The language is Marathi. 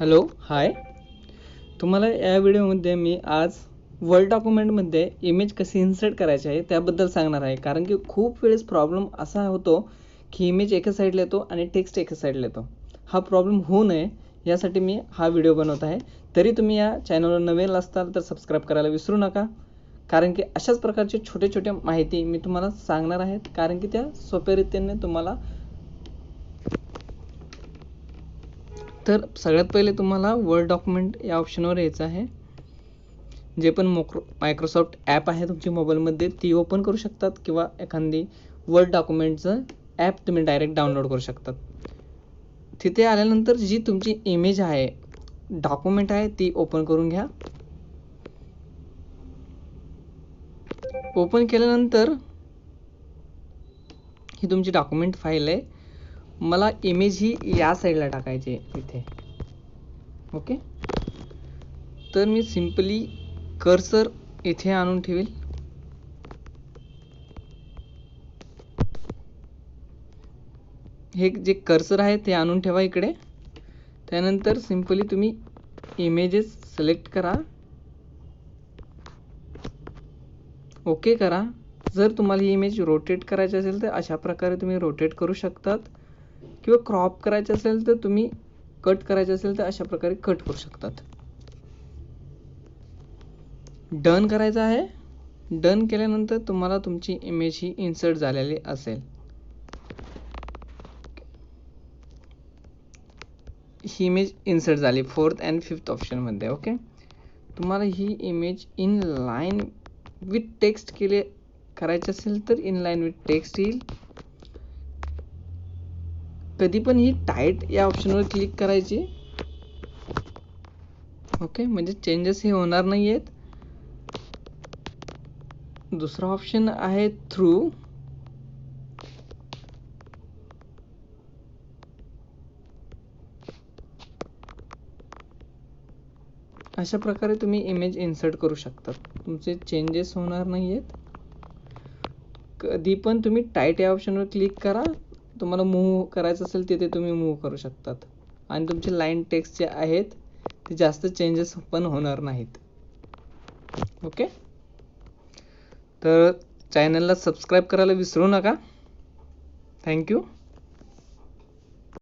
Hello hi. तुम्हाला या व्हिडिओमध्ये मी आज वर्ड डॉक्युमेंटमध्ये इमेज कशी इन्सर्ट करायची आहे त्याबद्दल सांगणार आहे. कारण की खूप वेळेस प्रॉब्लेम असा होतो की इमेज एका साईडला येतो आणि टेक्स्ट एका साईडला येतो. हा प्रॉब्लेम होऊ नये यासाठी मी हा व्हिडिओ बनवत आहे. तरी तुम्ही या चॅनलवर नवीन असताल तर सबस्क्राईब करायला विसरू नका. कारण की अशाच प्रकारचे छोटे छोटे माहिती मी तुम्हाला सांगणार आहे. कारण की त्या सोप्या रीतीने तुम्हाला. तर सगळ्यात पहिले तुम्हाला वर्ड डॉक्युमेंट या ऑप्शनवर यायचं आहे. जे पण मायक्रोसॉफ्ट ॲप आहे तुमच्या मोबाईलमध्ये ती ओपन करू शकतात किंवा एखादी वर्ड डॉक्युमेंटचं ॲप तुम्ही डायरेक्ट डाउनलोड करू शकतात. तिथे आल्यानंतर जी तुमची इमेज आहे डॉक्युमेंट आहे ती ओपन करून घ्या. ओपन केल्यानंतर ही तुमची डॉक्युमेंट फाईल आहे. मला इमेज ही या साईडला टाकायची आहे इथे. ओके, तर मी सिम्पली कर्सर इथे आणून ठेवेल. हे जे कर्सर आहे ते आणून ठेवा इकडे. त्यानंतर सिम्पली तुम्ही इमेजेस सिलेक्ट करा, ओके करा. जर तुम्हाला ही इमेज रोटेट करायची असेल तर अशा प्रकारे तुम्ही रोटेट करू शकतात किंवा क्रॉप करायचे असेल तर तुम्ही कट करायचे असेल तर अशा प्रकारे कट करू शकतात. डन करायचं आहे. डन केल्यानंतर तुम्हाला तुमची इमेज ही इन्सर्ट झालेली असेल. ही इमेज इन्सर्ट झाली 4th and 5th ऑप्शनमध्ये. ओके, तुम्हाला ही image in line with text करायचे असेल तर इन लाईन विथ टेक्स्ट येईल. कधी पण ही टाईट या ऑप्शनवर क्लिक करायची. ओके, म्हणजे चेंजेस हे होणार नाही आहेत. दुसरा ऑप्शन आहे थ्रू. अशा प्रकारे तुम्ही इमेज इन्सर्ट करू शकता. तुमचे चेंजेस होणार नाही आहेत. कधी पण तुम्ही टाईट या ऑप्शनवर क्लिक करा. तुम्हाला मूव्ह करायचं असेल तिथे तुम्ही मूव्ह करू शकतात. आणि तुमचे लाईन टेक्स्ट जे आहेत ते जास्त चेंजेस पण होणार नाहीत. ओके, तर चॅनलला सबस्क्राईब करायला विसरू नका. थँक्यू.